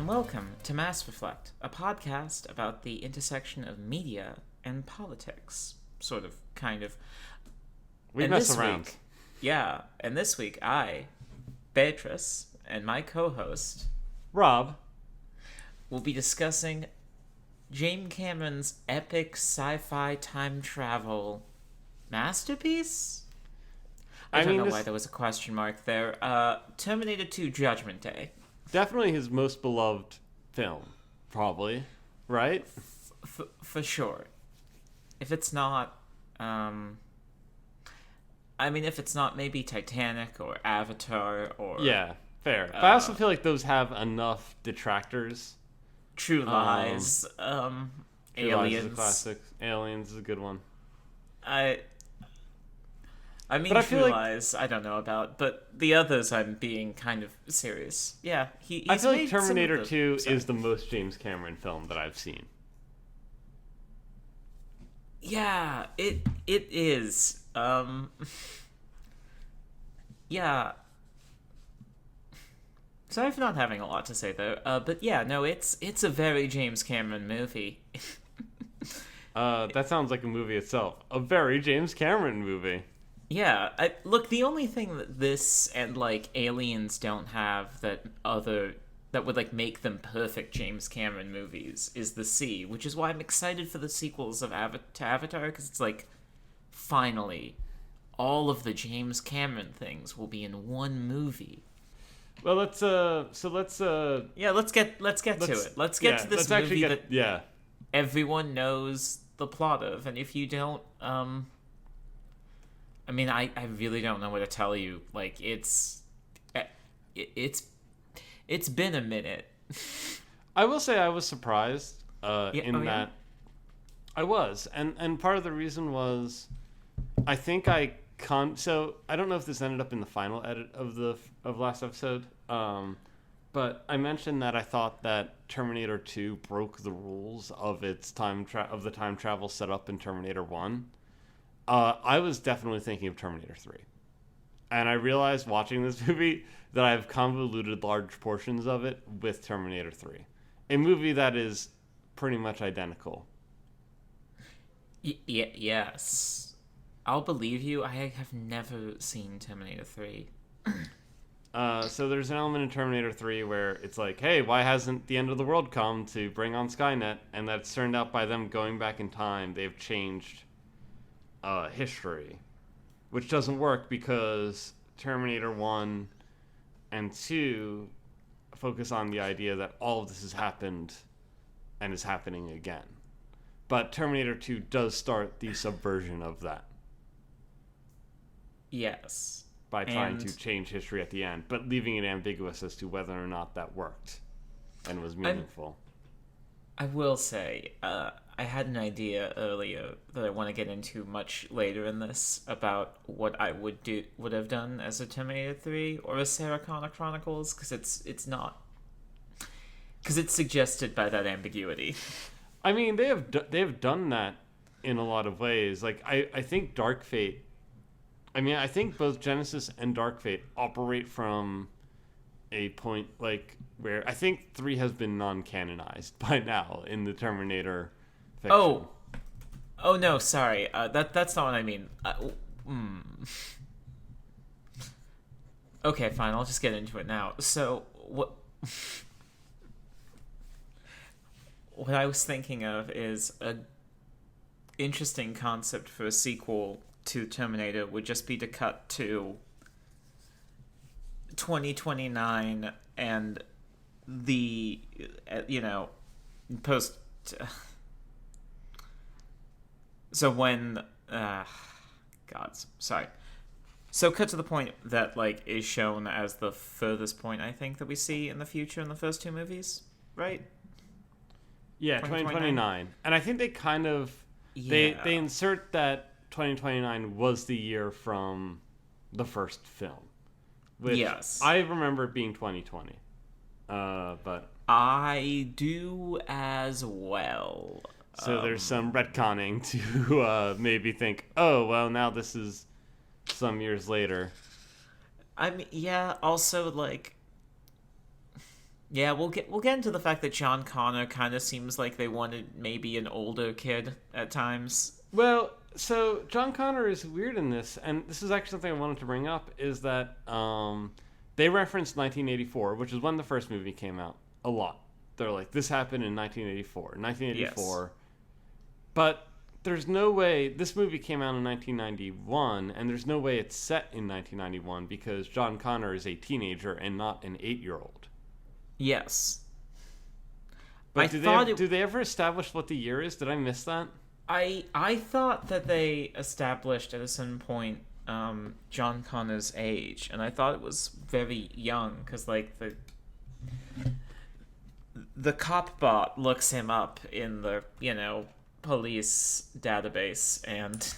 and welcome to Mass Reflect, a podcast about the intersection of media and politics. Sort of, kind of. We and mess this around. Week, yeah, and this week I, Beatrice, and my co-host, Rob. will be discussing James Cameron's epic sci-fi time travel masterpiece? I don't know why there was a question mark there. Terminator 2 Judgment Day. Definitely his most beloved film, probably, right? For sure. If it's not, if it's not maybe Titanic or Avatar or... Yeah, fair. But I also feel like those have enough detractors. True Lies, True Aliens. Lies is a classic. Aliens is a good one. I mean, but I True feel like, Lies, I don't know about, but the others I'm being kind of serious. Yeah, he's I feel like made Terminator 2 is the most James Cameron film that I've seen. Yeah, it is. Yeah. Sorry for not having a lot to say though. But yeah, no, it's a very James Cameron movie. That sounds like a movie itself. A very James Cameron movie. Yeah, look, the only thing that this and, like, Aliens don't have that would, like, make them perfect James Cameron movies is the sea, which is why I'm excited for the sequels of to Avatar, because it's like, finally, all of the James Cameron things will be in one movie. Well, let's get to it. Let's get to this movie that everyone knows the plot of, and if you don't, I really don't know what to tell you. Like, it's been a minute. I will say I was surprised that I was, and part of the reason was I think so I don't know if this ended up in the final edit of last episode, but I mentioned that I thought that Terminator 2 broke the rules of its time travel set up in Terminator 1. I was definitely thinking of Terminator 3. And I realized watching this movie that I've convoluted large portions of it with Terminator 3. A movie that is pretty much identical. Yes. I'll believe you. I have never seen Terminator 3. So there's an element in Terminator 3 where it's like, hey, why hasn't the end of the world come to bring on Skynet? And that's turned out by them going back in time. They've changed history, which doesn't work because Terminator 1 and 2 focus on the idea that all of this has happened and is happening again. But Terminator 2 does start the subversion of that. Yes. By trying to change history at the end, but leaving it ambiguous as to whether or not that worked and was meaningful. I will say, I had an idea earlier that I want to get into much later in this about what I would have done as a Terminator 3 or a Sarah Connor Chronicles, because it's suggested by that ambiguity. I mean, they have done that in a lot of ways. Like I think Dark Fate. I think both Genesis and Dark Fate operate from a point like where I think 3 has been non-canonized by now in the Terminator fiction. Oh no, sorry. That's not what I mean. Okay, fine. I'll just get into it now. So what I was thinking of is a interesting concept for a sequel to Terminator would just be to cut to 2029 and the post. So when So cut to the point that like is shown as the furthest point I think that we see in the future in the first 2 movies, right? Yeah, 2029. And I think they kind of they insert that 2029 was the year from the first film. Which I remember it being 2020. But I do as well. So there's some retconning to maybe think, oh, well, now this is some years later. I mean, yeah, also, like, Yeah, we'll get into the fact that John Connor kind of seems like they wanted maybe an older kid at times. Well, so John Connor is weird in this, and this is actually something I wanted to bring up, is that they referenced 1984, which is when the first movie came out, a lot. They're like, this happened in 1984. Yes. But there's no way, this movie came out in 1991, and there's no way it's set in 1991 because John Connor is a teenager and not an 8-year-old. Yes. But do they ever establish what the year is? Did I miss that? I thought that they established at a certain point John Connor's age, and I thought it was very young because like the cop bot looks him up in the police database, and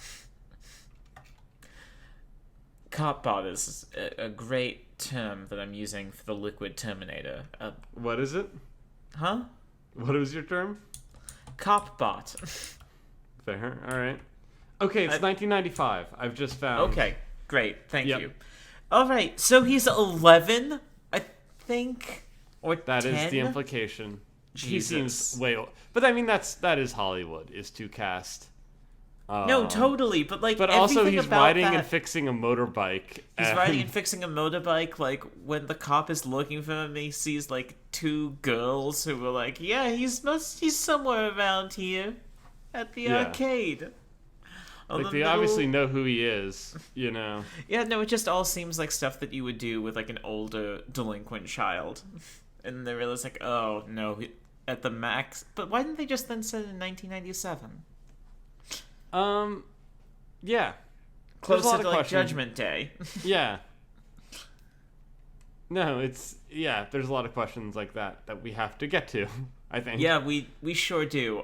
cop bot is a great term that I'm using for the liquid Terminator. What is it? Huh? What was your term? Cop bot. Fair. All right. Okay, it's 1995. I've just found. Okay, great. Thank you. All right, so he's 11, I think, or that 10? Is the implication. Jesus. He seems way old. But I mean, that is Hollywood, is to cast. No, totally. But like, but also he's riding and fixing a motorbike. He's riding and fixing a motorbike. Like when the cop is looking for him, he sees like two girls who were like, "Yeah, he's somewhere around here, at the arcade." Like they obviously know who he is, Yeah, no, it just all seems like stuff that you would do with like an older delinquent child, and they realize like, oh no, at the max. But why didn't they just then set it in 1997? Yeah. Closer to like Judgment Day. Yeah. No, there's a lot of questions like that we have to get to, I think. Yeah, we sure do.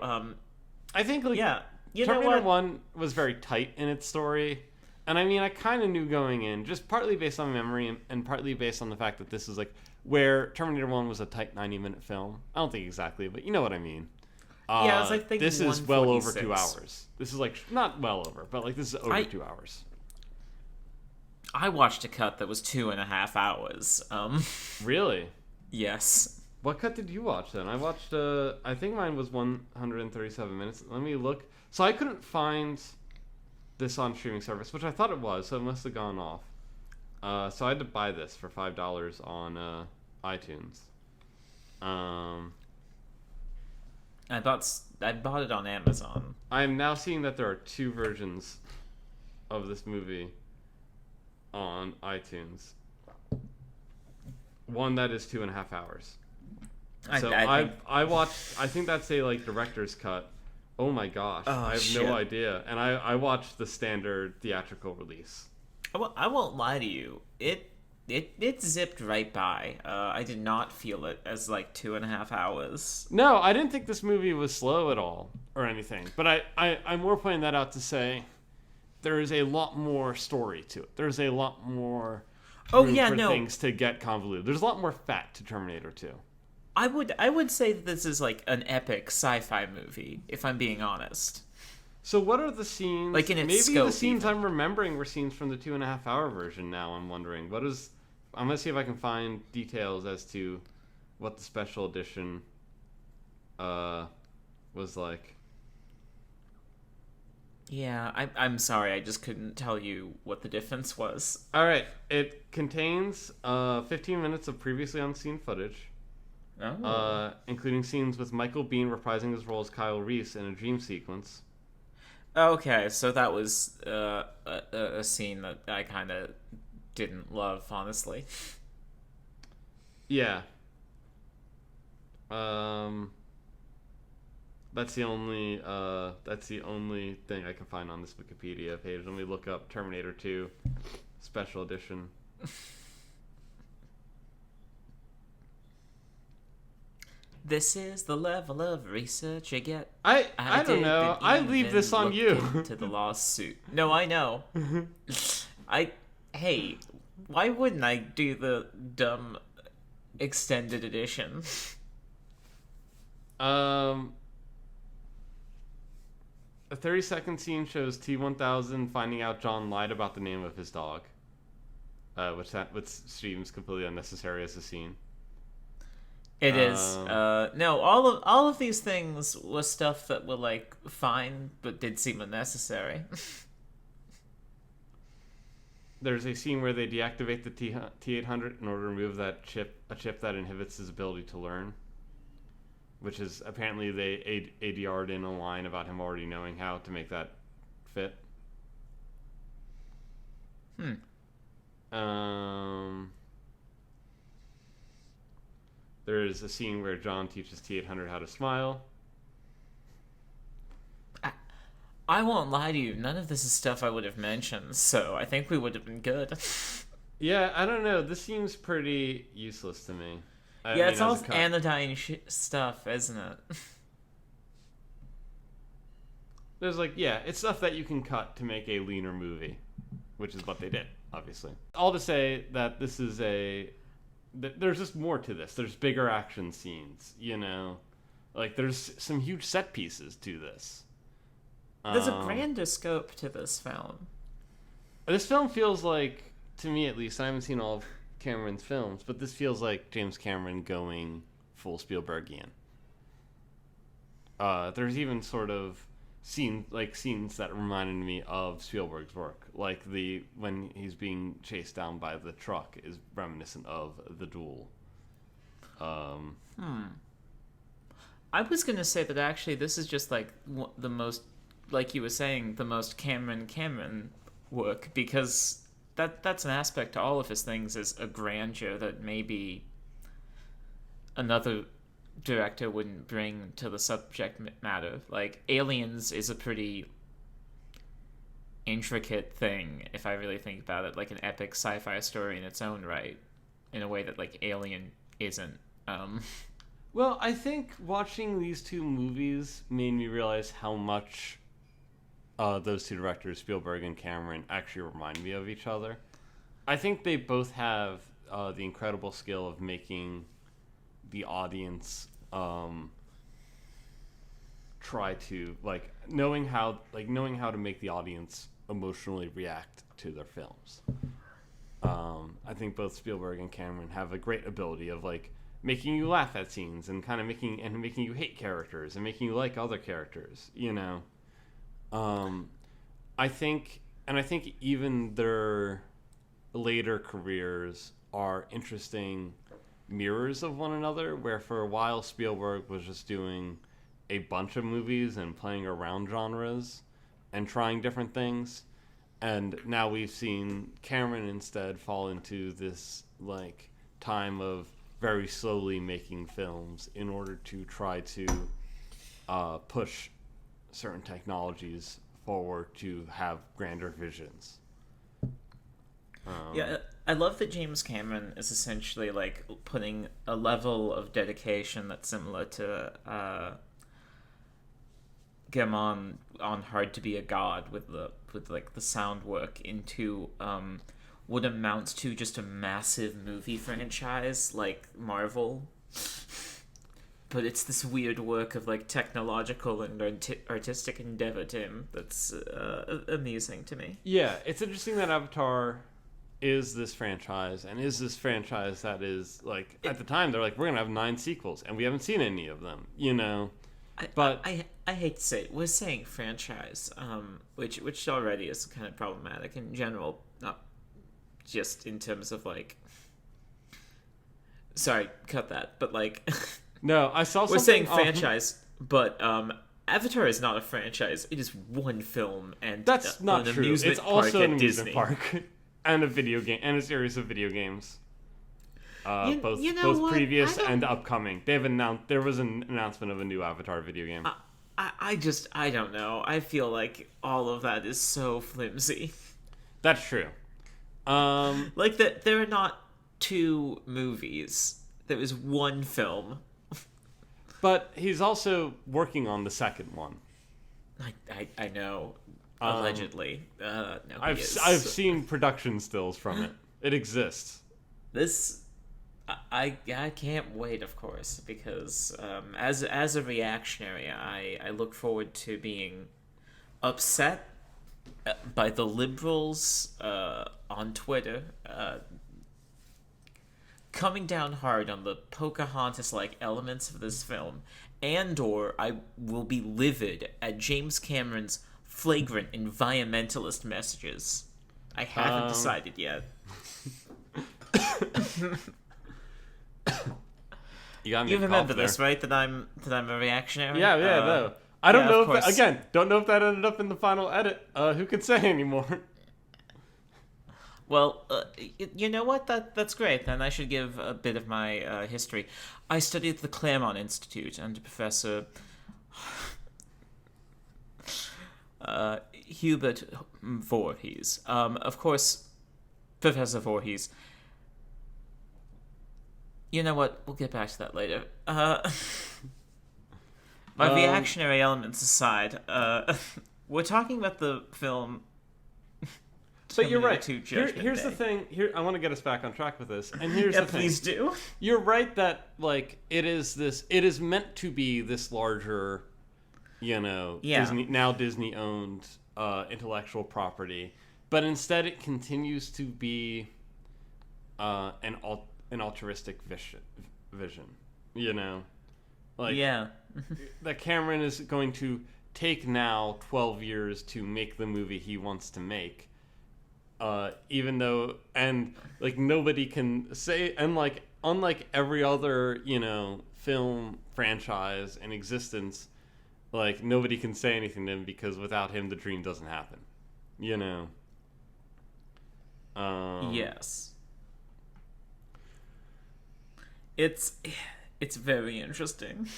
I think Terminator 1 was very tight in its story. And I mean, I kind of knew going in, just partly based on memory and partly based on the fact that this is like where Terminator 1 was a tight 90-minute film. I don't think exactly, but you know what I mean. I was like thinking this is well over 2 hours. This is like not well over, but like this is over 2 hours. I watched a cut that was 2.5 hours. Really? Yes. What cut did you watch then? I watched. I think mine was 137 minutes. Let me look. So I couldn't find this on streaming service, which I thought it was, so it must have gone off. So I had to buy this for $5 on iTunes. I bought it on Amazon. I am now seeing that there are 2 versions of this movie on iTunes. One that is 2.5 hours. So I watched. I think that's a like director's cut. Oh my gosh! I have no idea. And I watched the standard theatrical release. I won't lie to you. It zipped right by. I did not feel it as like 2.5 hours. No, I didn't think this movie was slow at all or anything. But I'm more pointing that out to say there is a lot more story to it. There's a lot more things to get convoluted. There's a lot more fat to Terminator 2. I would say that this is like an epic sci-fi movie, if I'm being honest. So what are the scenes? Like in its maybe scope, the scenes even. I'm remembering were scenes from the 2.5 hour version. Now I'm wondering I'm gonna see if I can find details as to what the special edition was like. Yeah, I'm sorry, I just couldn't tell you what the difference was. All right, it contains 15 minutes of previously unseen footage. Oh. Including scenes with Michael Biehn reprising his role as Kyle Reese in a dream sequence. Okay, so that was a scene that I kind of didn't love, honestly. Yeah. That's the only thing I can find on this Wikipedia page. Let me look up Terminator 2 Special Edition. This is the level of research you get. I don't know. I leave this on you. To the lawsuit. No, I know. Hey, why wouldn't I do the dumb extended edition? A 30-second scene shows T-1000 finding out John lied about the name of his dog, which seems completely unnecessary as a scene. It is. No, all of these things were stuff that were like fine, but did seem unnecessary. There's a scene where they deactivate the T800 in order to remove a chip that inhibits his ability to learn, which is apparently they ADR'd in a line about him already knowing how to make that fit. There is a scene where John teaches T800 how to smile. I won't lie to you, none of this is stuff I would have mentioned, so I think we would have been good. Yeah, I don't know. This seems pretty useless to me. It's all anodyne stuff, isn't it? There's it's stuff that you can cut to make a leaner movie, which is what they did, obviously. All to say that this is there's just more to this. There's bigger action scenes, there's some huge set pieces to this. There's a grander scope to this film. This film feels like, to me at least, I haven't seen all of Cameron's films, but this feels like James Cameron going full Spielbergian. There's even sort of scenes that reminded me of Spielberg's work, like when he's being chased down by the truck is reminiscent of The Duel. I was gonna say that actually this is just like the most, like you were saying, the most Cameron work, because that's an aspect to all of his things, is a grandeur that maybe another director wouldn't bring to the subject matter. Like Aliens is a pretty intricate thing, if I really think about it, like an epic sci-fi story in its own right, in a way that like Alien isn't. Well, I think watching these two movies made me realize how much those two directors, Spielberg and Cameron, actually remind me of each other. I think they both have the incredible skill of making the audience try to knowing how to make the audience emotionally react to their films. I think both Spielberg and Cameron have a great ability of making you laugh at scenes and kind of making you hate characters and making you like other characters. I think even their later careers are interesting mirrors of one another, where for a while Spielberg was just doing a bunch of movies and playing around genres and trying different things, and now we've seen Cameron instead fall into this time of very slowly making films in order to try to push certain technologies forward to have grander visions. I love that James Cameron is essentially putting a level of dedication that's similar to Guillermo on Hard to Be a God with the sound work into what amounts to just a massive movie franchise like Marvel. But it's this weird work of technological and artistic endeavor to him that's amusing to me. Yeah, it's interesting that Avatar is this franchise, and is this franchise that is at the time they're we're gonna have 9 sequels and we haven't seen any of them, but I hate to say it, we're saying franchise, which already is kind of problematic in general, not just in terms of sorry, cut that, but no, I saw we're something saying franchise, but Avatar is not a franchise. It is one film, and that's not an true. Amusement it's also an amusement Disney. park and a video game and a series of video games. Both what? previous and upcoming. There was an announcement of a new Avatar video game. I don't know. I feel like all of that is so flimsy. That's true. That there are not 2 movies. There is one film. But he's also working on the second one. I know. Allegedly. No, I've seen production stills from it. It exists. This I can't wait, of course, because as a reactionary, I look forward to being upset by the liberals on Twitter coming down hard on the Pocahontas-like elements of this film, and/or I will be livid at James Cameron's flagrant environmentalist messages. I haven't decided yet. You remember this, right? That I'm a reactionary. Yeah, no. I don't know if don't know if that ended up in the final edit. Who could say anymore? Well, you know what? That's great. Then I should give a bit of my history. I studied at the Claremont Institute under Professor Hubert Voorhees. Of course, Professor Voorhees. You know what? We'll get back to that later. My reactionary elements aside, we're talking about the film. But you're right. Here's the thing. I want to get us back on track with this. And here's the thing. Please do. You're right that like it is meant to be this larger, Disney owned intellectual property, but instead it continues to be an altruistic vision. That Cameron is going to take now 12 years to make the movie he wants to make. Even though, and like nobody can say, and like unlike every other film franchise in existence, like nobody can say anything to him because without him the dream doesn't happen. Yes. It's very interesting.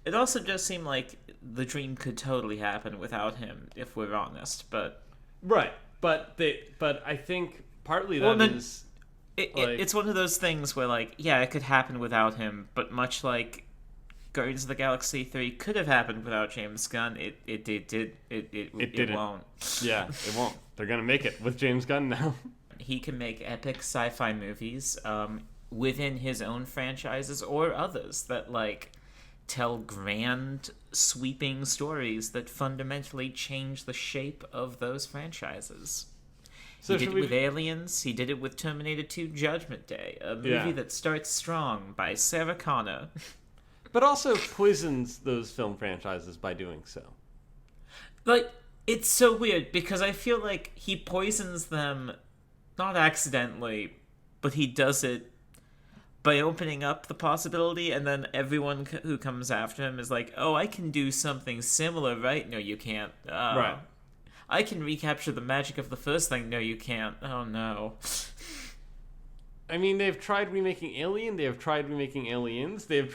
It also does seem like the dream could totally happen without him, if we're honest. But right, but I think partly it's one of those things where it could happen without him, but much like Guardians of the Galaxy 3 could have happened without James Gunn, it won't. Yeah, it won't. They're gonna make it with James Gunn now. He can make epic sci-fi movies within his own franchises or others that tell grand, sweeping stories that fundamentally change the shape of those franchises. So he did it with Aliens. He did it with Terminator 2 Judgment Day, a movie that starts strong by Sarah Connor. But also poisons those film franchises by doing so. It's so weird because I feel like he poisons them not accidentally, but he does it by opening up the possibility, and then everyone who comes after him is like, oh, I can do something similar, right? No, you can't. Right. I can recapture the magic of the first thing. No, you can't. Oh, no. I mean, they've tried remaking Alien. They have tried remaking Aliens. They've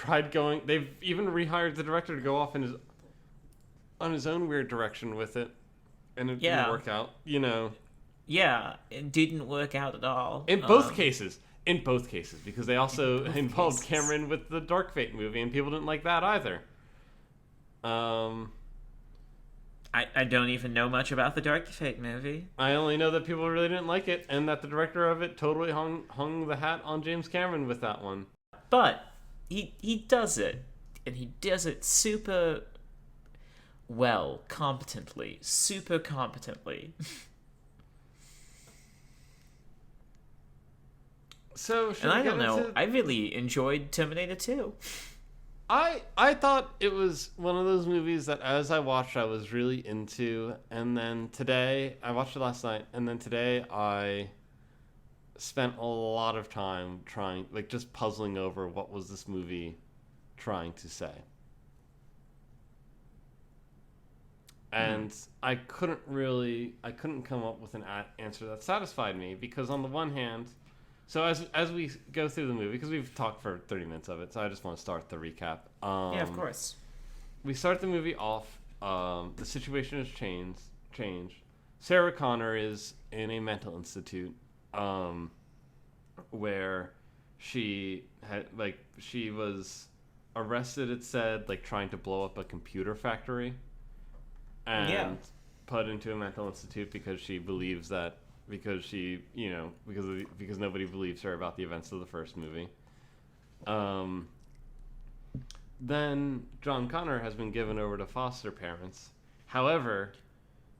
even rehired the director to go off on his own weird direction with it. And it didn't work out, Yeah, it didn't work out at all. In both cases, because they also involved Cameron with the Dark Fate movie, and people didn't like that either. I don't even know much about the Dark Fate movie. I only know that people really didn't like it, and that the director of it totally hung the hat on James Cameron with that one. But he does it, and he does it super well, super competently. So, and I don't know. I really enjoyed Terminator 2. I thought it was one of those movies that as I watched I was really into, and then today I watched it last night, and then today I spent a lot of time just puzzling over what was this movie trying to say. And I couldn't come up with an answer that satisfied me, because on the one hand, so as we go through the movie, because we've talked for 30 minutes of it, so I just want to start the recap. Yeah, of course. We start the movie off. The situation has changed. Sarah Connor is in a mental institute, where she was arrested. It said trying to blow up a computer factory, and put into a mental institute because she believes that. Because nobody believes her about the events of the first movie. Then John Connor has been given over to foster parents. However,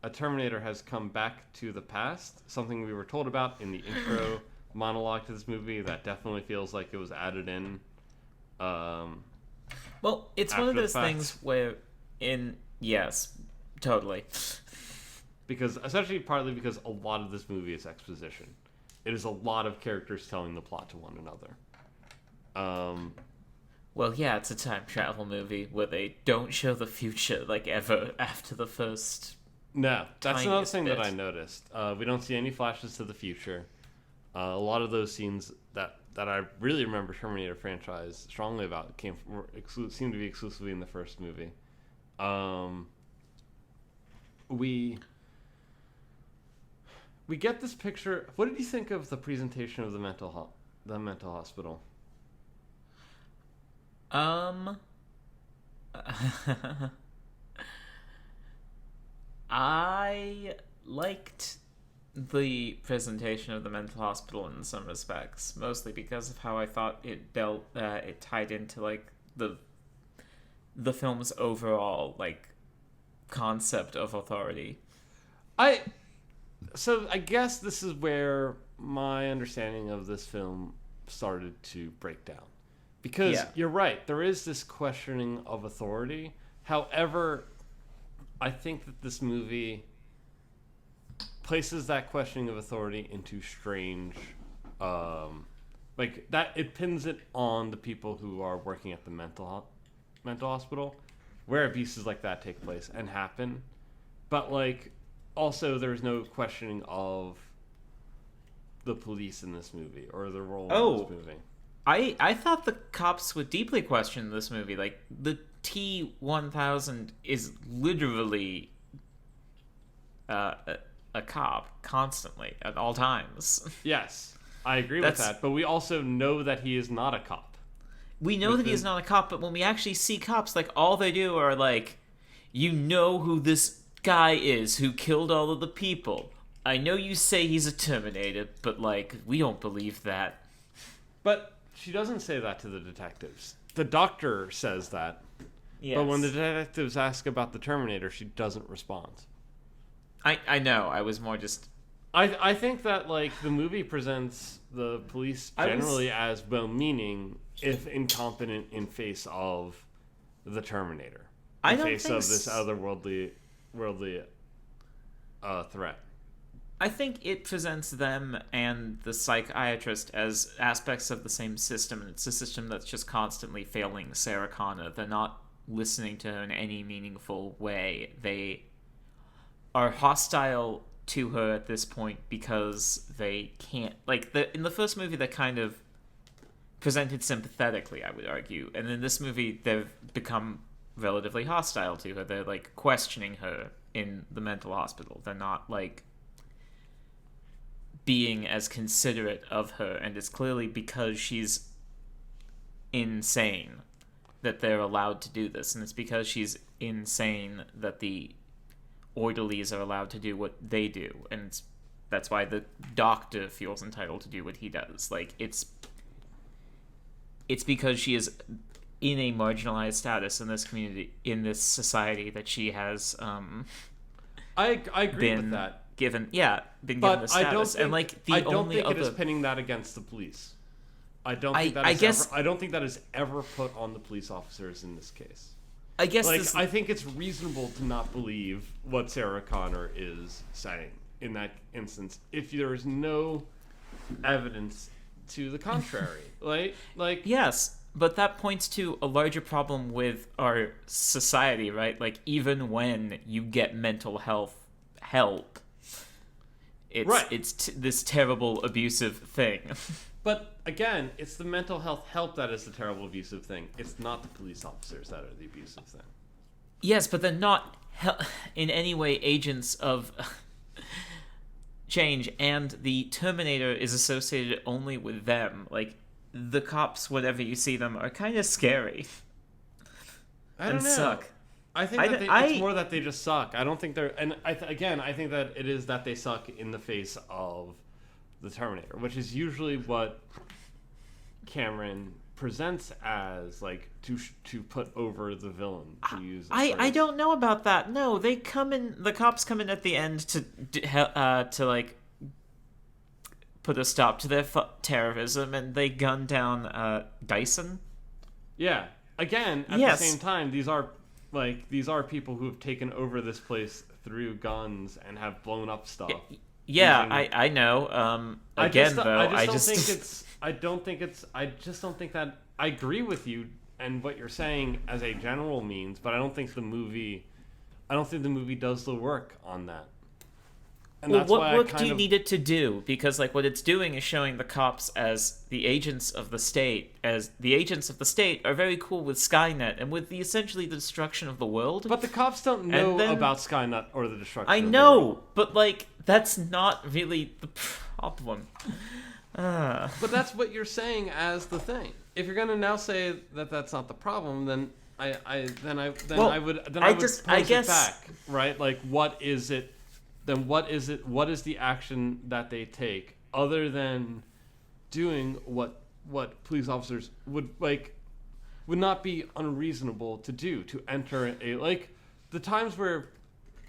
a Terminator has come back to the past, something we were told about in the intro monologue to this movie that definitely feels like it was added in. Well, it's one of those things where, yes, totally. Because, especially partly because a lot of this movie is exposition. It is a lot of characters telling the plot to one another. Well, yeah, it's a time travel movie where they don't show the future, like, ever after the first. No, that's another thing that I noticed. We don't see any flashes to the future. A lot of those scenes that I really remember Terminator franchise strongly about seemed to be exclusively in the first movie. We get this picture. What did you think of the presentation of the mental hospital? I liked the presentation of the mental hospital in some respects, mostly because of how I thought it tied into like the film's overall like concept of authority. So I guess this is where my understanding of this film started to break down. Because you're right, there is this questioning of authority. However, I think that this movie places that questioning of authority into strange, like that. It pins it on the people who are working at the mental hospital, where abuses like that take place and happen. But like, also there's no questioning of the police in this movie or their role in this movie. I thought the cops would deeply question this movie. Like, the T-1000 is literally a cop constantly at all times. Yes, I agree with that. But we also know that he is not a cop. We know that he is not a cop, but when we actually see cops, like, all they do are, like, you know who this guy is who killed all of the people. I know you say he's a Terminator, but, like, we don't believe that. But she doesn't say that to the detectives. The doctor says that. Yes. But when the detectives ask about the Terminator, she doesn't respond. I know. I was more just... I think that, like, the movie presents the police generally as well-meaning, if incompetent in face of the Terminator. In face of this otherworldly threat. I think it presents them and the psychiatrist as aspects of the same system, and it's a system that's just constantly failing Sarah Connor. They're not listening to her in any meaningful way. They are hostile to her at this point because they can't... Like, in the first movie, they're kind of presented sympathetically, I would argue. And in this movie, they've become relatively hostile to her. They're, like, questioning her in the mental hospital. They're not, like, being as considerate of her, and it's clearly because she's insane that they're allowed to do this, and it's because she's insane that the orderlies are allowed to do what they do, and that's why the doctor feels entitled to do what he does. Like, it's because she is in a marginalized status in this community, in this society, that she has I agree with that. Given the status. And like I don't think it is pinning that against the police. I don't think that is ever put on the police officers in this case. I guess I think it's reasonable to not believe what Sarah Connor is saying in that instance if there is no evidence to the contrary. like yes, but that points to a larger problem with our society, right? Like, even when you get mental health help, it's this terrible abusive thing. But again, it's the mental health help that is the terrible abusive thing. It's not the police officers that are the abusive thing. Yes, but they're not in any way agents of change, and the Terminator is associated only with them. Like, the cops, whenever you see them, are kind of scary. I don't know. Suck. I think it's more that they just suck. I don't think they're... And I think that it is that they suck in the face of the Terminator, which is usually what Cameron presents as, like, to put over the villain, to use... I don't know about that. No, they come in... The cops come in at the end to like, put a stop to their terrorism, and they gunned down Dyson. Yeah. Again, at the same time, these are people who have taken over this place through guns and have blown up stuff. Yeah, I know. Again, I just don't think that I agree with you and what you're saying as a general means, but I don't think the movie does the work on that. And well, what work do you need it to do? Because like what it's doing is showing the cops as the agents of the state, are very cool with Skynet and with essentially the destruction of the world. But the cops don't know about Skynet or the destruction. I know, but like that's not really the problem. But that's what you're saying as the thing. If you're gonna now say that that's not the problem, then I would pose it back, right? Like, what is it? Then what is it? What is the action that they take other than doing what police officers would not be unreasonable to do, to enter the times where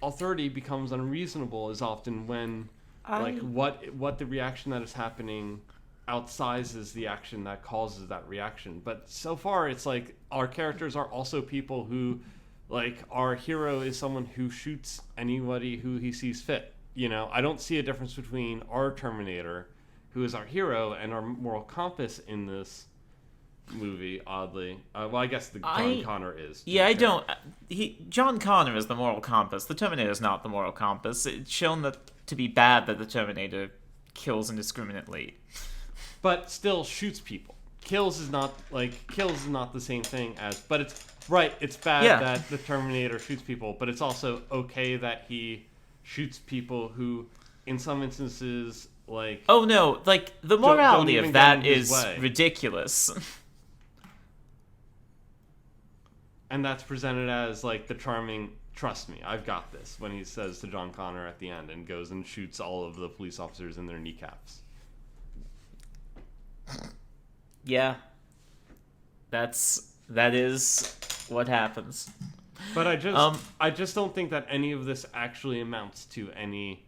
authority becomes unreasonable is often when what the reaction that is happening outsizes the action that causes that reaction. But so far it's like our characters are also people who, like, our hero is someone who shoots anybody who he sees fit. You know, I don't see a difference between our Terminator, who is our hero, and our moral compass in this movie, oddly. Well, I guess John Connor is. Yeah, John Connor is the moral compass. The Terminator is not the moral compass. It's shown to be bad that the Terminator kills indiscriminately. But still shoots people. Kills is not the same thing as... But it's... Right, it's bad that the Terminator shoots people, but it's also okay that he shoots people who, in some instances, like... Oh no, like, the morality of that is ridiculous. And that's presented as, like, the charming, trust me, I've got this, when he says to John Connor at the end and goes and shoots all of the police officers in their kneecaps. Yeah. That is what happens. But I just don't think that any of this actually amounts to any...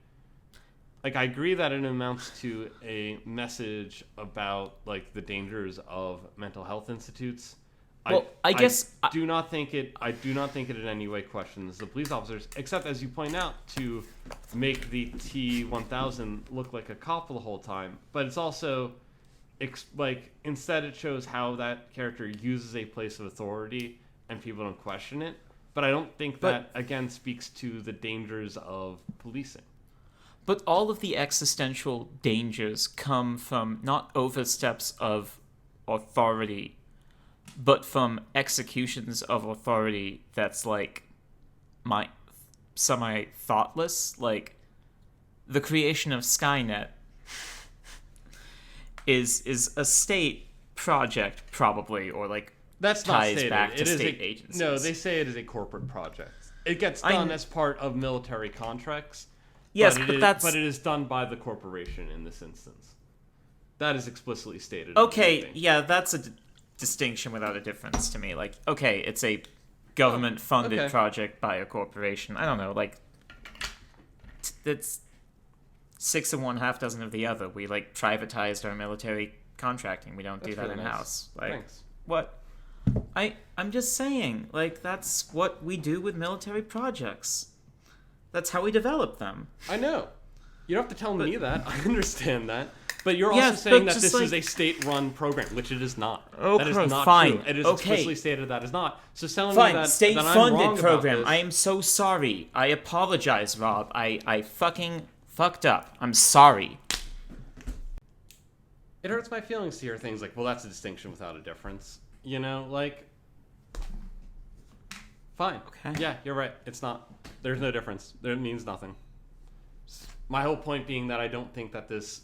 Like, I agree that it amounts to a message about, like, the dangers of mental health institutes. Well, I do not think it in any way questions the police officers, except, as you point out, to make the T-1000 look like a cop the whole time. But it's also... instead it shows how that character uses a place of authority and people don't question it. But I don't think that, again, speaks to the dangers of policing. But all of the existential dangers come from not oversteps of authority, but from executions of authority that's, like, semi-thoughtless. Like, the creation of Skynet is a state project, probably, or like that's ties not stated. Back to state agencies. No, they say it is a corporate project. It gets done as part of military contracts. Yes, but it is done by the corporation in this instance. That is explicitly stated. Okay, yeah, that's a distinction without a difference to me. Like, okay, it's a government-funded project by a corporation. I don't know, like, that's 6 of one, half dozen of the other. We, like, privatized our military contracting. We don't do that really in-house. Nice. Like, thanks. What? I'm just saying, like, that's what we do with military projects. That's how we develop them. I know. You don't have to tell me that. I understand that. But you're also saying that this is a state-run program, which it is not. Okay, that is not fine. True. It is explicitly stated that is not. So telling me that state-funded I'm wrong program. About this, I am so sorry. I apologize, Rob. I fucking fucked up. I'm sorry. It hurts my feelings to hear things like, well, that's a distinction without a difference. You know, like... Fine. Okay. Yeah, you're right. It's not. There's no difference. It means nothing. My whole point being that I don't think that this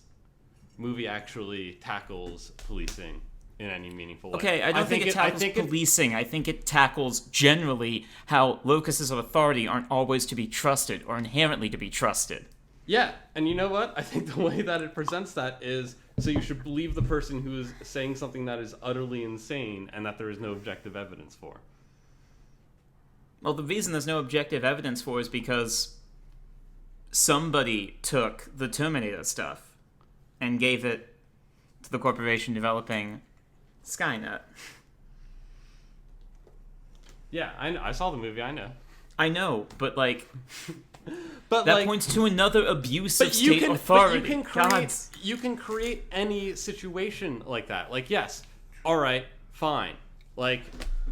movie actually tackles policing in any meaningful way. Okay, I don't think it tackles policing. I think it tackles generally how locuses of authority aren't always to be trusted or inherently to be trusted. Yeah, and you know what? I think the way that it presents that is so you should believe the person who is saying something that is utterly insane and that there is no objective evidence for. Well, the reason there's no objective evidence for is because somebody took the Terminator stuff and gave it to the corporation developing Skynet. Yeah, I saw the movie, I know. I know, but like... But that points to another abuse of state authority. But you can create any situation like that. Like, yes, all right, fine. Like,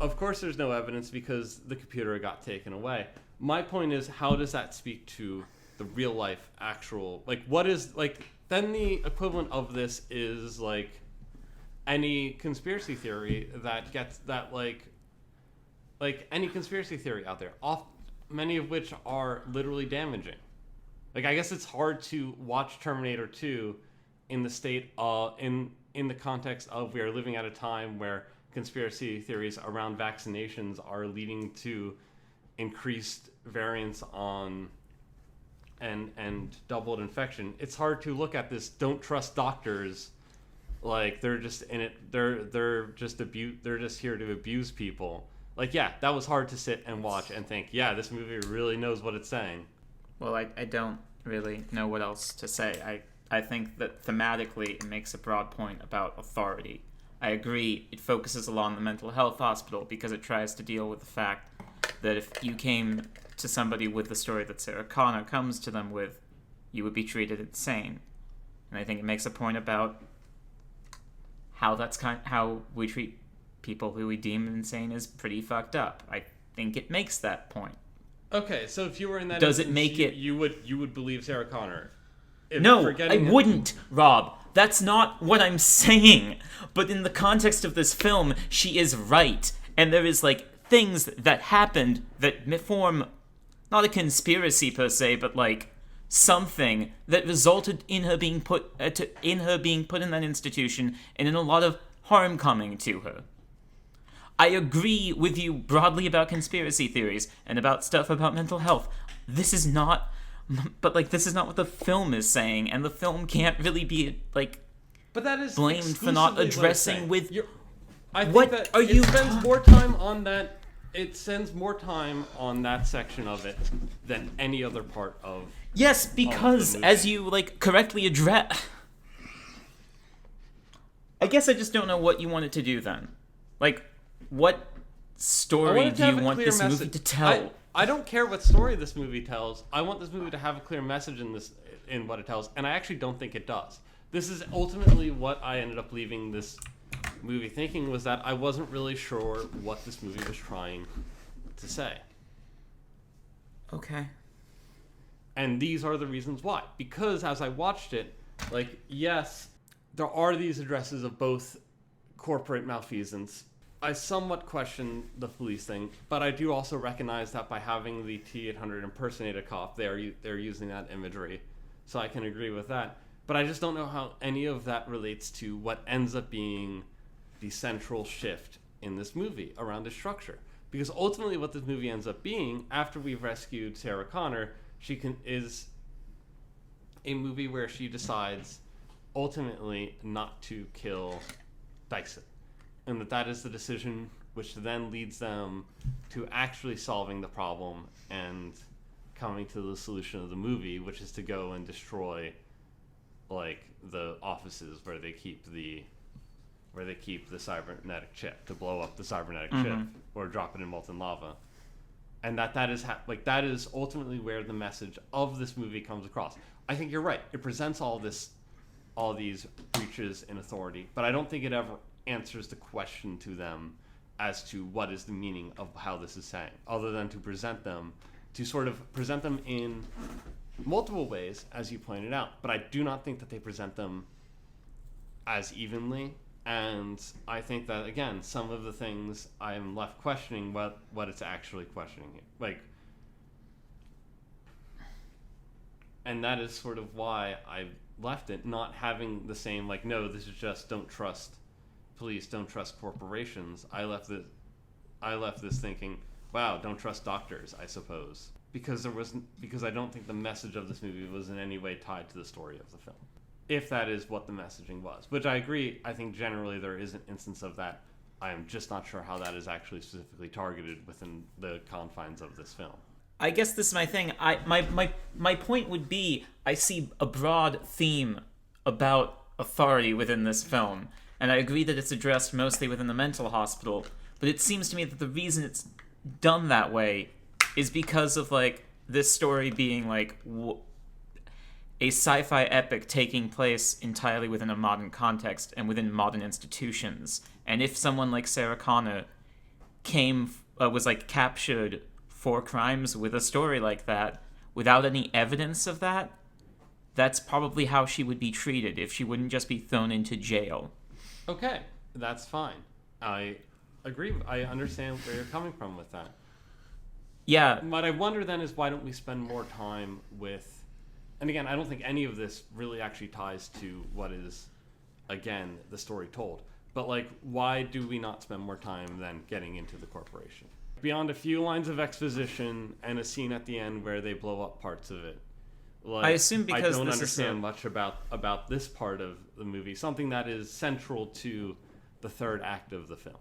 of course there's no evidence because the computer got taken away. My point is, how does that speak to the real life actual... Like, what is... Like, then the equivalent of this is, like, any conspiracy theory that gets... That, like any conspiracy theory out there. Many of which are literally damaging. Like, I guess it's hard to watch Terminator 2 in the state in the context of we are living at a time where conspiracy theories around vaccinations are leading to increased variants on and doubled infection. It's hard to look at this don't trust doctors like they're just in it they're just here to abuse people. Like, yeah, that was hard to sit and watch and think, yeah, this movie really knows what it's saying. Well, I don't really know what else to say. I think that thematically it makes a broad point about authority. I agree it focuses a lot on the mental health hospital because it tries to deal with the fact that if you came to somebody with the story that Sarah Connor comes to them with, you would be treated insane. And I think it makes a point about how we treat people who we deem insane is pretty fucked up. I think it makes that point. Okay, so if you were in that does it make it you would believe Sarah Connor? No, I wouldn't, Rob. That's not what I'm saying. But in the context of this film, she is right. And there is like things that happened that form not a conspiracy per se, but like something that resulted in her being put in that institution and in a lot of harm coming to her. I agree with you broadly about conspiracy theories and about stuff about mental health. This is not what the film is saying, and the film can't really be but that is blamed for not addressing with. I think that it spends more time on that. It spends more time on that section of it than any other part of. Yes, because as you correctly address. I guess I just don't know what you want it to do then. What story do you want this movie to tell? I don't care what story this movie tells. I want this movie to have a clear message in what it tells, and I actually don't think it does. This is ultimately what I ended up leaving this movie thinking, was that I wasn't really sure what this movie was trying to say. Okay. And these are the reasons why. Because as I watched it, yes, there are these addresses of both corporate malfeasance. I somewhat question the police thing, but I do also recognize that by having the T-800 impersonate a cop, they're using that imagery, so I can agree with that. But I just don't know how any of that relates to what ends up being the central shift in this movie around the structure. Because ultimately what this movie ends up being, after we've rescued Sarah Connor, is a movie where she decides ultimately not to kill Dyson. And that is the decision which then leads them to actually solving the problem and coming to the solution of the movie, which is to go and destroy the offices where they keep the cybernetic chip, to blow up the cybernetic chip or drop it in molten lava. And that is ultimately where the message of this movie comes across. I think you're right. It presents all these breaches in authority, but I don't think it ever answers the question to them as to what is the meaning of how this is saying, other than to present them in multiple ways, as you pointed out. But I do not think that they present them as evenly, and I think that, again, some of the things I'm left questioning what it's actually questioning here. And that is sort of why I left it not having the same, no, this is just don't trust police, don't trust corporations. I left this thinking, wow, don't trust doctors, I suppose. Because I don't think the message of this movie was in any way tied to the story of the film. If that is what the messaging was. Which I agree, I think generally there is an instance of that. I am just not sure how that is actually specifically targeted within the confines of this film. I guess this is my thing. My point would be, I see a broad theme about authority within this film, and I agree that it's addressed mostly within the mental hospital, but it seems to me that the reason it's done that way is because of, like, this story being, like, a sci-fi epic taking place entirely within a modern context and within modern institutions. And if someone like Sarah Connor was, like, captured for crimes with a story like that, without any evidence of that, that's probably how she would be treated if she wouldn't just be thrown into jail. Okay, that's fine. I agree. I understand where you're coming from with that. Yeah. What I wonder then is, why don't we spend more time with... And again, I don't think any of this really actually ties to what is, again, the story told. But, like, why do we not spend more time then getting into the corporation? Beyond a few lines of exposition and a scene at the end where they blow up parts of it. Like, I assume because I don't this understand much about this part of the movie, something that is central to the third act of the film.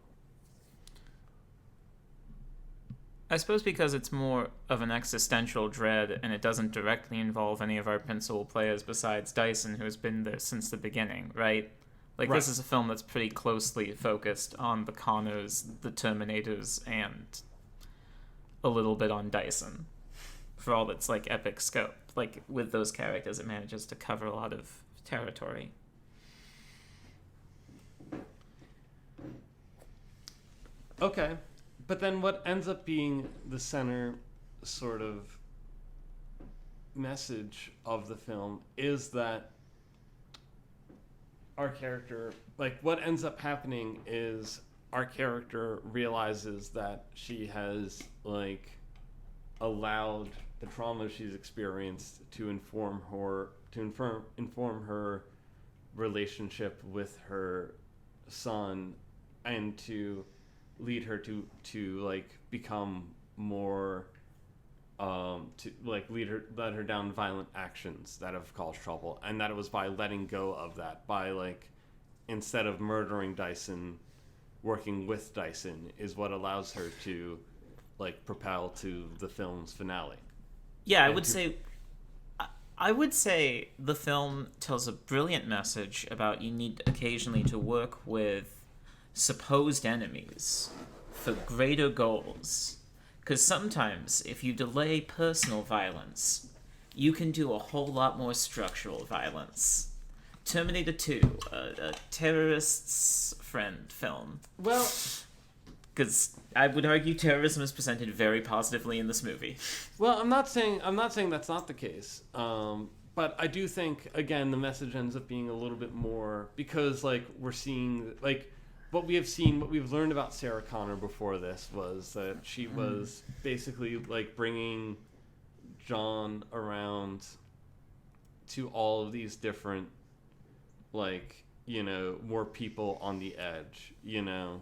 I suppose because it's more of an existential dread, and it doesn't directly involve any of our principal players besides Dyson, who has been there since the beginning, right? Like, right. This is a film that's pretty closely focused on the Connors, the Terminators, and a little bit on Dyson, for all its, like, epic scope. Like, with those characters, it manages to cover a lot of territory. Okay. But then what ends up being the center sort of message of the film is that our character, like, what ends up happening is our character realizes that she has, like, allowed the trauma she's experienced to inform her relationship with her son, and to lead her to like become more let her down violent actions that have caused trouble, and that it was by letting go of that, by, like, instead of murdering Dyson, working with Dyson is what allows her to, like, propel to the film's finale. Yeah, I would say the film tells a brilliant message about you need occasionally to work with supposed enemies for greater goals. Because sometimes, if you delay personal violence, you can do a whole lot more structural violence. Terminator 2, a terrorist's friend film. Well, because I would argue terrorism is presented very positively in this movie. Well, I'm not saying that's not the case. But I do think, again, the message ends up being a little bit more, because, like, we're seeing, like, what we've learned about Sarah Connor before this was that she was basically, like, bringing John around to all of these different, like, you know, more people on the edge, you know.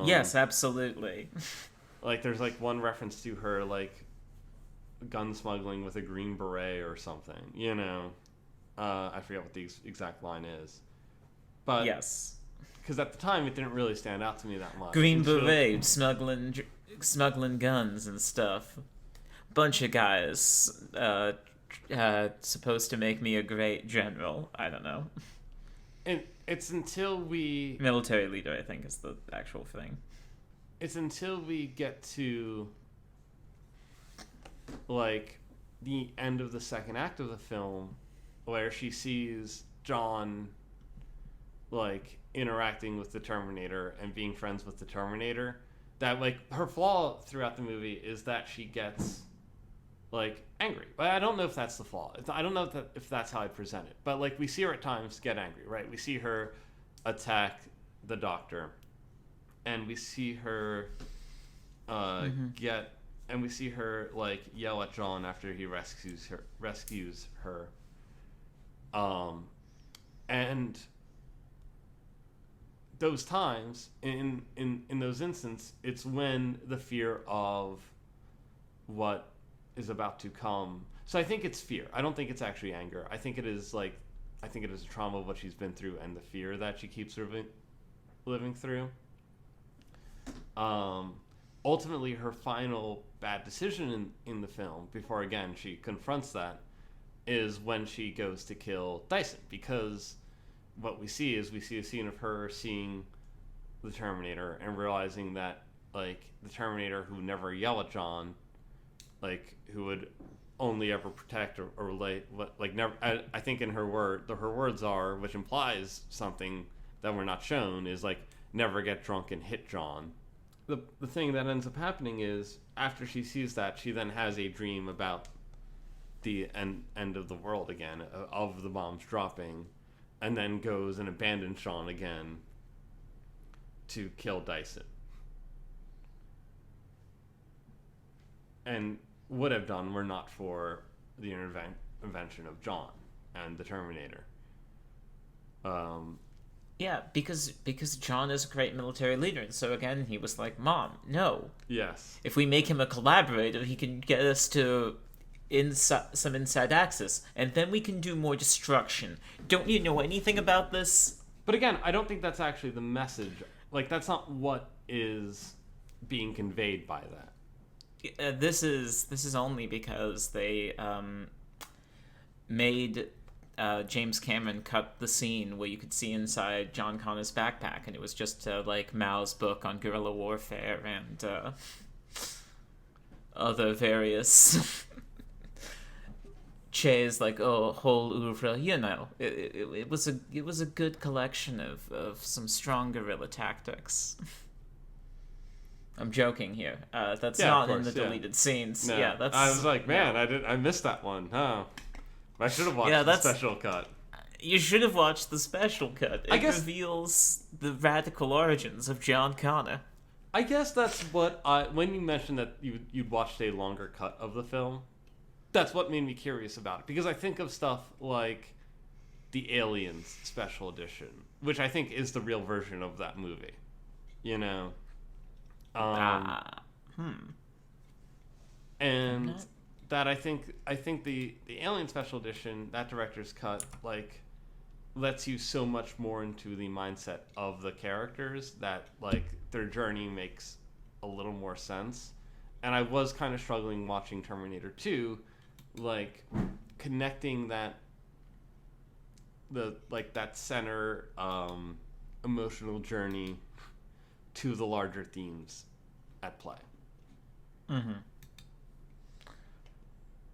Yes, absolutely. Like, there's, like, one reference to her, like, gun smuggling with a green beret or something, you know. I forget what the exact line is. But yes. Because at the time, it didn't really stand out to me that much. Green beret, smuggling guns and stuff. Bunch of guys supposed to make me a great general. I don't know. And it's until we... Military leader, I think, is the actual thing. It's until we get to, like, the end of the second act of the film, where she sees John, like, interacting with the Terminator and being friends with the Terminator, that, like, her flaw throughout the movie is that she gets, like, angry. But I don't know if that's the flaw. I don't know if that's how I present it. But, like, we see her at times get angry, right? We see her attack the doctor, and we see her and we see her, like, yell at John after he rescues her. And those times, in those instances, it's when the fear of what is about to come. So I think it's fear. I don't think it's actually anger. I think it is a trauma of what she's been through and the fear that she keeps living through. Ultimately, her final bad decision in the film, before, again, she confronts that, is when she goes to kill Dyson, because what we see is a scene of her seeing the Terminator and realizing that, like, the Terminator who would never yell at John, like, who would only ever protect or relate, like, never. I think in her words are, which implies something that we're not shown, is like, never get drunk and hit John. The thing that ends up happening is, after she sees that, she then has a dream about the end of the world again, of the bombs dropping, and then goes and abandons Sean again to kill Dyson. And would have done were not for the intervention of John and the Terminator. Yeah, because John is a great military leader, and so again he was like, "Mom, no." Yes. If we make him a collaborator, he can get us to some inside access, and then we can do more destruction. Don't you know anything about this? But again, I don't think that's actually the message. Like, that's not what is being conveyed by that. This is only because they made James Cameron cut the scene where you could see inside John Connor's backpack, and it was just like Mao's book on guerrilla warfare and other various Che's like whole oeuvre. You know, it was a good collection of some strong guerrilla tactics. I'm joking here. That's not in the deleted scenes. No. Yeah, that's. I was like, man, I missed that one. Oh, I should have watched the special cut. You should have watched the special cut. It reveals the radical origins of John Connor. I guess that's what when you mentioned that you'd watched a longer cut of the film, that's what made me curious about it. Because I think of stuff like the Aliens special edition, which I think is the real version of that movie. You know? And that I think the Alien special edition, that director's cut, like, lets you so much more into the mindset of the characters that, like, their journey makes a little more sense. And I was kind of struggling watching Terminator 2, like, connecting that center emotional journey to the larger themes at play. Mm-hmm.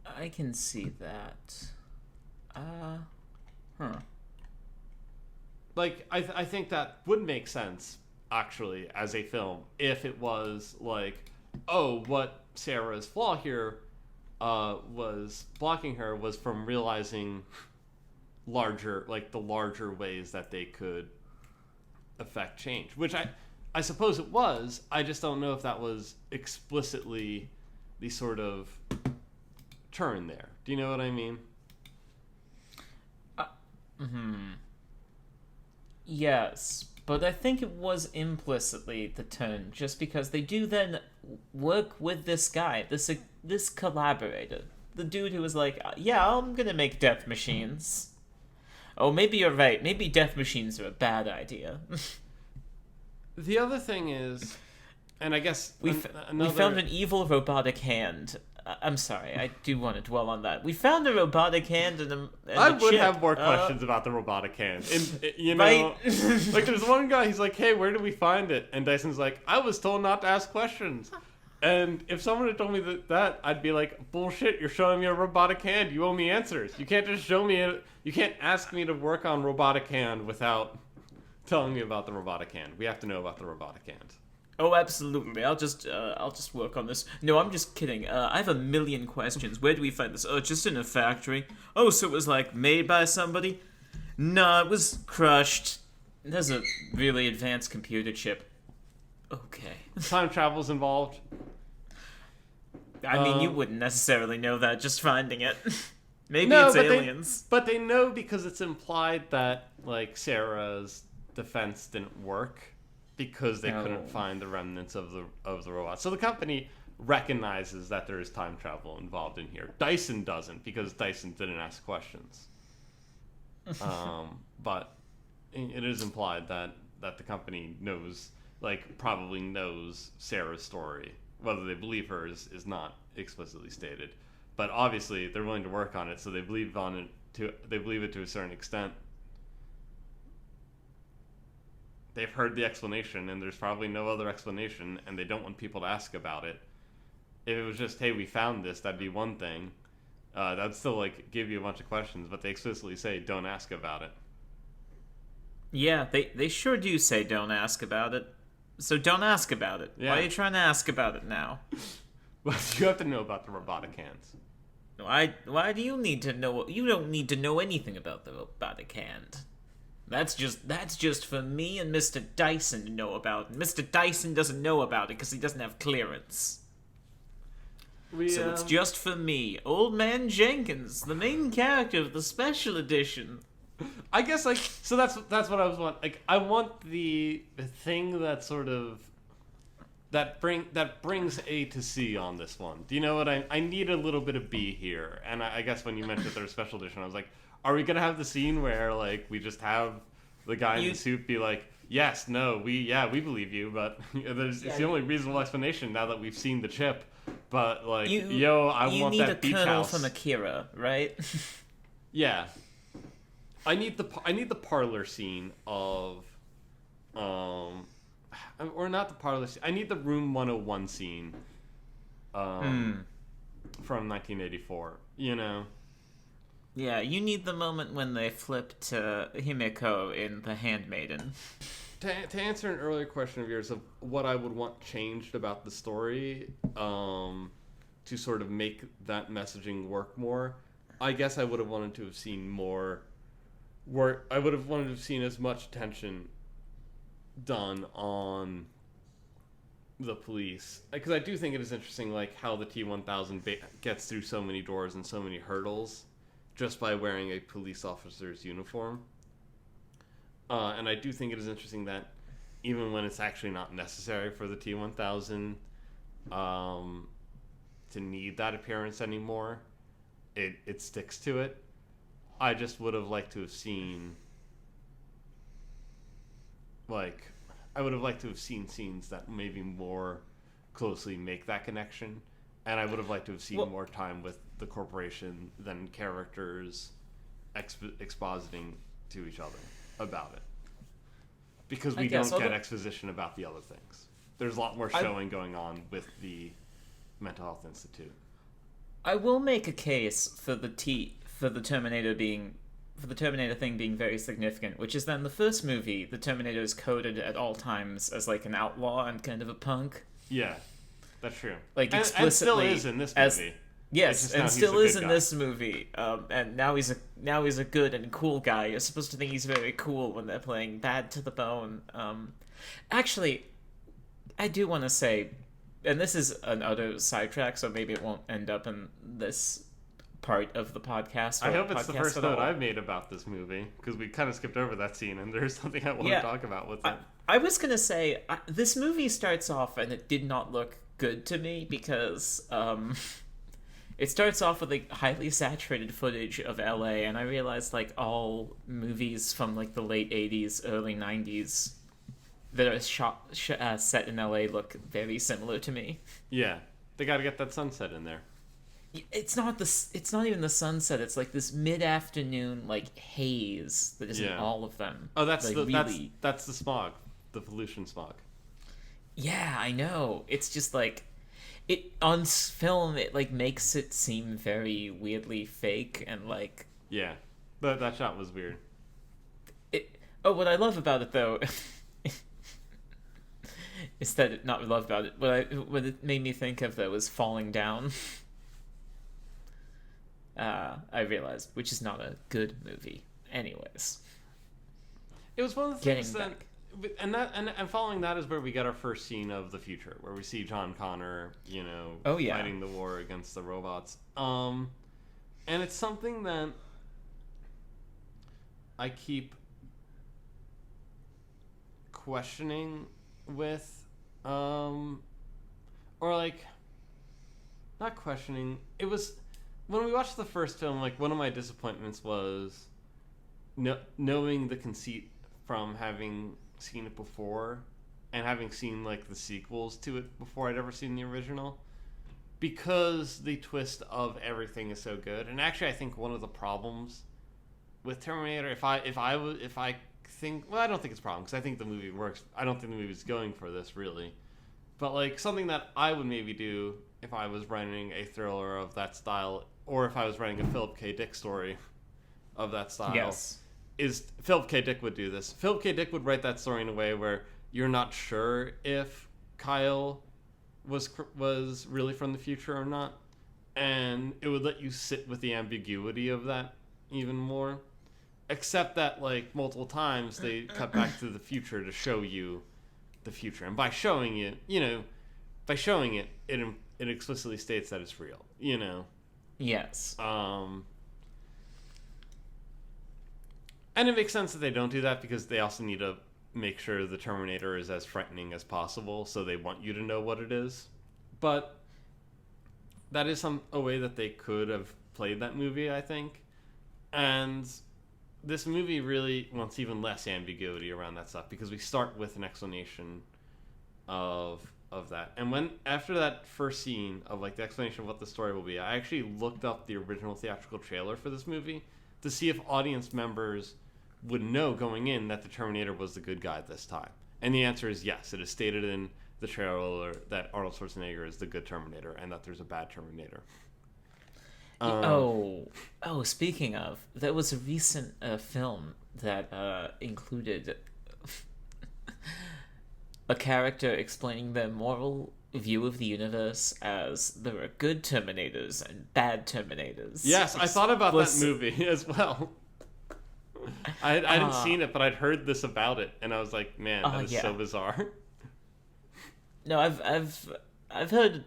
I can see that. Like, I think that would make sense, actually, as a film, if it was like, oh, what Sarah's flaw here was blocking her was from realizing the larger ways that they could affect change, which I suppose it was. I just don't know if that was explicitly the sort of turn there. Do you know what I mean? Yes, but I think it was implicitly the turn, just because they do then work with this guy, this collaborator, the dude who was like, yeah, I'm gonna make death machines. Oh, maybe you're right. Maybe death machines are a bad idea. The other thing is, and I guess we found an evil robotic hand. I'm sorry, I do want to dwell on that. We found a robotic hand and I would have more questions about the robotic hand. And, you know, right? Like, there's one guy, he's like, hey, where did we find it? And Dyson's like, I was told not to ask questions. And if someone had told me that, I'd be like, bullshit, you're showing me a robotic hand. You owe me answers. You can't just show me you can't ask me to work on robotic hand without telling me about the robotic hand. We have to know about the robotic hand. Oh, absolutely. I'll just work on this. No, I'm just kidding. I have a million questions. Where do we find this? Oh, just in a factory. Oh, so it was, like, made by somebody? No, it was crushed. There's a really advanced computer chip. Okay. Time travel's involved. I mean, you wouldn't necessarily know that just finding it. Maybe it's aliens. But they know because it's implied that, like, Sarah's defense didn't work because they couldn't find the remnants of the robot. So the company recognizes that there is time travel involved in here. Dyson doesn't, because Dyson didn't ask questions. But it is implied that the company knows, like, probably knows Sarah's story. Whether they believe her is not explicitly stated. but obviously they're willing to work on it, so they believe it to a certain extent. They've heard the explanation, and there's probably no other explanation, and they don't want people to ask about it. If it was just, hey, we found this, that'd be one thing. That'd still, like, give you a bunch of questions, but they explicitly say, don't ask about it. Yeah, they sure do say don't ask about it. So don't ask about it. Yeah. Why are you trying to ask about it now? Well, you have to know about the robotic hands. Why do you need to know? You don't need to know anything about the robotic hand. That's just for me and Mr. Dyson to know about. And Mr. Dyson doesn't know about it because he doesn't have clearance. So it's just for me, Old Man Jenkins, the main character of the special edition. I guess, like, so that's what I was wanting. Like, I want the thing that sort of that brings A to C on this one. Do you know what I need a little bit of B here? And I guess when you mentioned their special edition, I was like, are we gonna have the scene where, like, we just have the guy in the suit be like, yes, no, we believe you, but it's the only reasonable explanation now that we've seen the chip. But, like, I want that beach house. You need a colonel from Akira, right? Yeah. I need the parlor scene of, or not the parlor scene. I need the Room 101 scene, from 1984. You know. Yeah, you need the moment when they flip to Himeko in The Handmaiden. To answer an earlier question of yours of what I would want changed about the story, to sort of make that messaging work more, I guess I would have wanted to have seen more work. I would have wanted to have seen as much attention done on the police, because I do think it is interesting, like, how the T-1000 gets through so many doors and so many hurdles just by wearing a police officer's uniform. And I do think it is interesting that even when it's actually not necessary for the T-1000 to need that appearance anymore, it sticks to it. I just would have liked to have seen, like, I would have liked to have seen scenes that maybe more closely make that connection. And I would have liked to have seen more time with the corporation than characters expositing to each other about it. Because we don't get exposition about the other things. There's a lot more showing going on with the Mental Health Institute. I will make a case for the Terminator thing being very significant, which is that in the first movie, the Terminator is coded at all times as, like, an outlaw and kind of a punk. Yeah, that's true. Like, explicitly, and still is in this movie. Yes, and still is in this movie. And now he's a good and cool guy. You're supposed to think he's very cool when they're playing Bad to the Bone. Actually, I do want to say, and this is an utter sidetrack, so maybe it won't end up in this part of the podcast. I hope it's the first note I've made about this movie, because we kind of skipped over that scene, and there's something I want to talk about with it. I was going to say, this movie starts off, and it did not look good to me, because it starts off with, like, highly saturated footage of LA, and I realized, like, all movies from, like, the late 80s, early 90s that are set in LA look very similar to me. Yeah, they got to get that sunset in there. It's not even the sunset. It's like this mid-afternoon, like, haze that is in all of them. Oh, that's like, that's the smog, the pollution smog. Yeah, I know. It's just like, it on film, it, like, makes it seem very weirdly fake and, like, yeah, that shot was weird. What I love about it, though, is that not love about it. What it made me think of, though, was Falling Down. I realized, which is not a good movie. Anyways, it was one of the things that, and following that is where we get our first scene of the future, where we see John Connor, fighting the war against the robots. And it's something that I keep questioning with, or, like, not questioning. It was, when we watched the first film, like, one of my disappointments was knowing the conceit from having seen it before and having seen, like, the sequels to it before I'd ever seen the original, because the twist of everything is so good. And actually, I think one of the problems with Terminator, if I think, well, I don't think it's a problem because I think the movie works. I don't think the movie's going for this really, but like something that I would maybe do if I was writing a thriller of that style, or if I was writing a Philip K. Dick story of that style. Yes. Is Philip K. Dick would do this. Philip K. Dick would write that story in a way where you're not sure if Kyle was really from the future or not, and it would let you sit with the ambiguity of that even more. Except that, like, multiple times they cut back to the future to show you the future, and by showing it, it explicitly states that it's real. Yes. And it makes sense that they don't do that because they also need to make sure the Terminator is as frightening as possible, so they want you to know what it is. But that is a way that they could have played that movie, I think. And this movie really wants even less ambiguity around that stuff because we start with an explanation of that. And after that first scene of like the explanation of what the story will be, I actually looked up the original theatrical trailer for this movie to see if audience members would know going in that the Terminator was the good guy this time. And the answer is yes. It is stated in the trailer that Arnold Schwarzenegger is the good Terminator and that there's a bad Terminator. Speaking of, there was a recent film that included a character explaining their moral view of the universe as there are good Terminators and bad Terminators. Yes, I thought about that movie as well. I hadn't seen it, but I'd heard this about it, and I was like, man, that is so bizarre. No, I've heard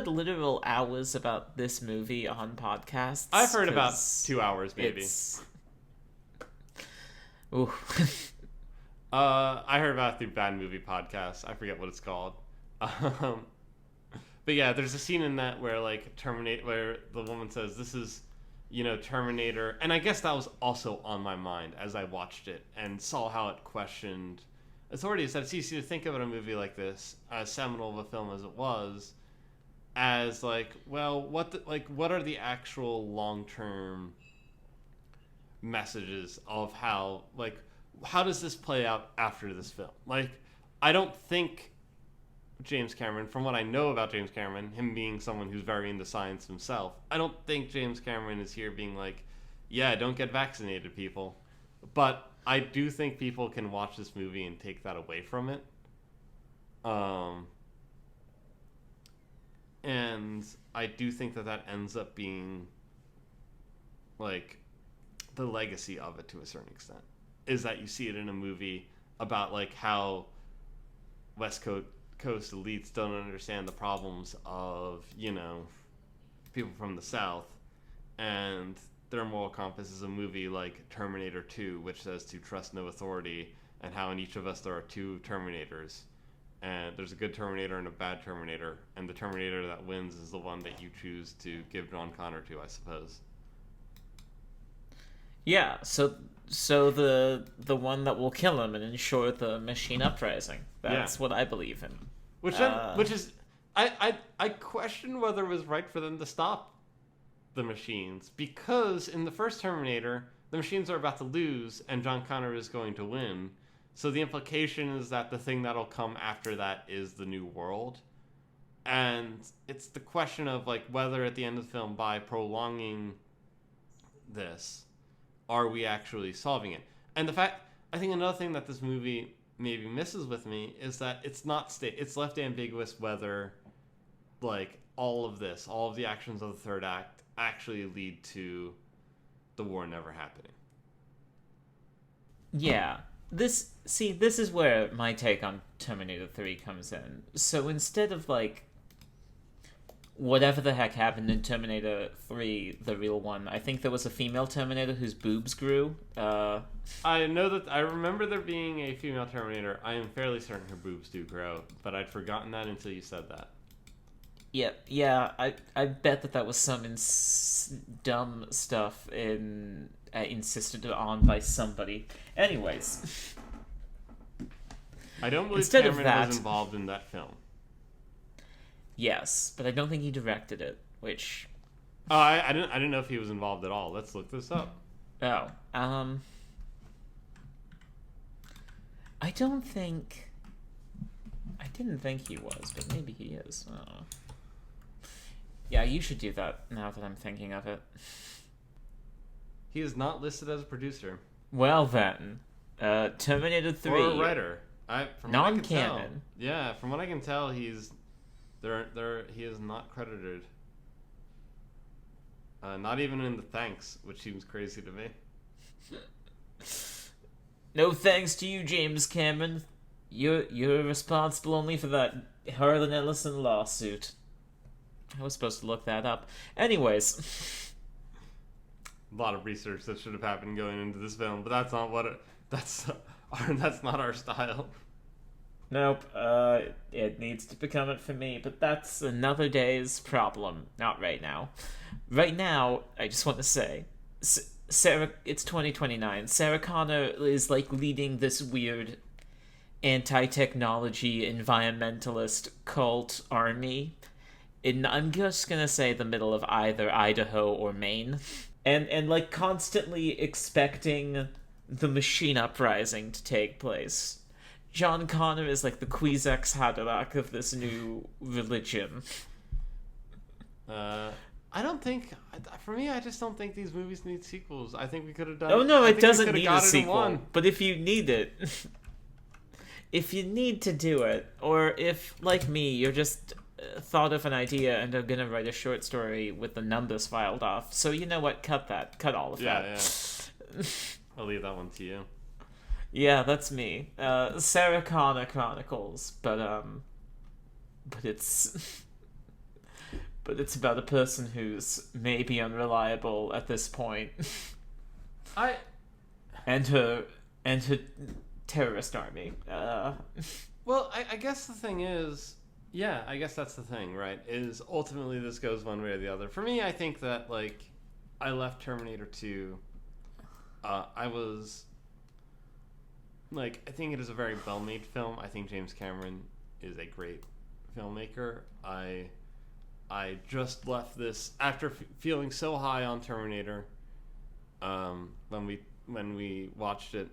literal hours about this movie on podcasts. I've heard about 2 hours, maybe. Ooh. I heard about it through Bad Movie Podcast. I forget what it's called. But yeah, there's a scene in that where like where the woman says, "This is, Terminator," and I guess that was also on my mind as I watched it and saw how it questioned authorities. That it's easy to think about a movie like this, as seminal of a film as it was, as like, well, what are the actual long-term messages of how does this play out after this film? Like, I don't think James Cameron, from what I know about James Cameron, him being someone who's very into science himself, I don't think James Cameron is here being like, yeah, don't get vaccinated, people. But I do think people can watch this movie and take that away from it. And I do think that ends up being, like, the legacy of it to a certain extent. Is that you see it in a movie about, like, how West Coast elites don't understand the problems of, people from the South. And their moral compass is a movie like Terminator 2, which says to trust no authority, and how in each of us there are two Terminators. And there's a good Terminator and a bad Terminator. And the Terminator that wins is the one that you choose to give John Connor to, I suppose. Yeah, so the one that will kill him and ensure the machine uprising. That's what I believe in. Which is I question whether it was right for them to stop the machines, because in the first Terminator, the machines are about to lose and John Connor is going to win. So the implication is that the thing that'll come after that is the new world. And it's the question of like whether at the end of the film, by prolonging this, are we actually solving it? And I think another thing that this movie maybe misses with me is that it's left ambiguous whether like all of the actions of the third act actually lead to the war never happening. Yeah. This is where my take on Terminator 3 comes in. So instead of like whatever the heck happened in Terminator 3, the real one, I think there was a female Terminator whose boobs grew. I remember there being a female Terminator. I am fairly certain her boobs do grow, but I'd forgotten that until you said that. Yeah, I bet that was some dumb stuff insisted on by somebody. Anyways. I don't believe Cameron was involved in that film. Yes, but I don't think he directed it, which... Oh, I didn't know if he was involved at all. Let's look this up. Oh, I don't think... I didn't think he was, but maybe he is. Oh. Yeah, you should do that now that I'm thinking of it. He is not listed as a producer. Well then, Terminator 3. Or a writer. Non-canon. Yeah, from what I can tell, he is not credited. Not even in the thanks, which seems crazy to me. No thanks to you, James Cameron. You're responsible only for that Harlan Ellison lawsuit. I was supposed to look that up. Anyways, a lot of research that should have happened going into this film, but that's not our style. Nope. It needs to become it for me, but that's another day's problem. Not right now. Right now, I just want to say, Sarah. It's 2029. Sarah Connor is like leading this weird anti-technology environmentalist cult army. I'm just gonna say the middle of either Idaho or Maine, and like constantly expecting the machine uprising to take place. John Connor is like the Kwisatz Haderach of this new religion. I don't think, for me, I just don't think these movies need sequels. I think we could have done. Oh no, it doesn't need a sequel. But if you need it, if you need to do it, or if, like me, you're just thought of an idea and are gonna write a short story with the numbers filed off, so you know what? Cut all of that. Yeah. I'll leave that one to you. Yeah, that's me. Sarah Connor Chronicles, but it's about a person who's maybe unreliable at this point. and her terrorist army. Well, I guess the thing is, yeah, I guess that's the thing, right? Is ultimately this goes one way or the other. For me, I think that like I left Terminator 2. I was like, I think it is a very well-made film. I think James Cameron is a great filmmaker. I just left this after feeling so high on Terminator. When we watched it,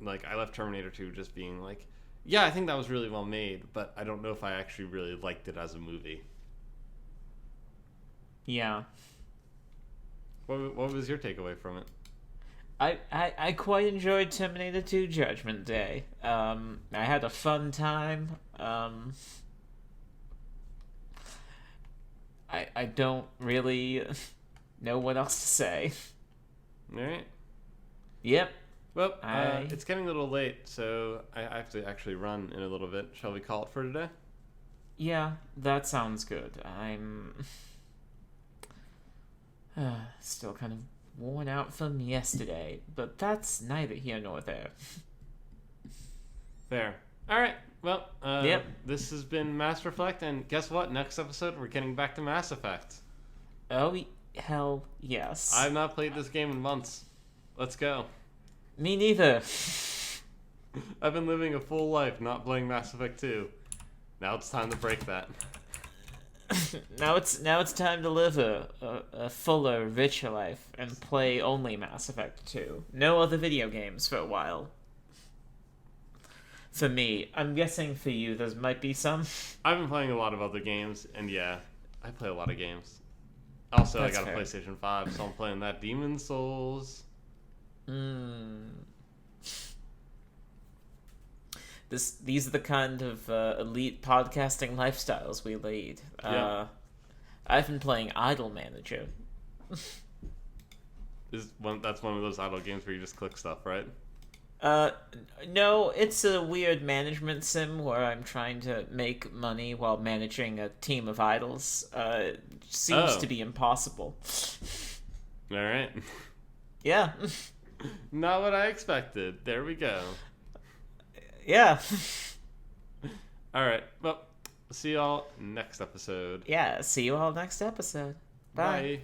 like I left Terminator 2 just being like, yeah, I think that was really well made, but I don't know if I actually really liked it as a movie. Yeah. What was your takeaway from it? I quite enjoyed Terminator 2 Judgment Day. I had a fun time. I don't really know what else to say. All right. Yep. Well, it's getting a little late, so I have to actually run in a little bit. Shall we call it for today? Yeah, that sounds good. I'm still kind of worn out from yesterday, but that's neither here nor there. Fair. All right. Well, yep. This has been Mass Reflect, and guess what? Next episode, we're getting back to Mass Effect. Oh, hell yes. I've not played this game in months. Let's go. Me neither. I've been living a full life not playing Mass Effect 2. Now it's time to break that. Now it's time to live a fuller, richer life and play only Mass Effect 2. No other video games for a while. For me, I'm guessing for you there might be some. I've been playing a lot of other games, and yeah, I play a lot of games. Also, I got a PlayStation 5, so I'm playing that Demon's Souls. These are the kind of elite podcasting lifestyles we lead. Yeah. I've been playing Idle Manager. That's one of those idle games where you just click stuff, right? No, it's a weird management sim where I'm trying to make money while managing a team of idols. It seems to be impossible. All right. Yeah. Not what I expected. There we go. Yeah. All right. Well, see y'all next episode. Yeah, see you all next episode. Bye. Bye.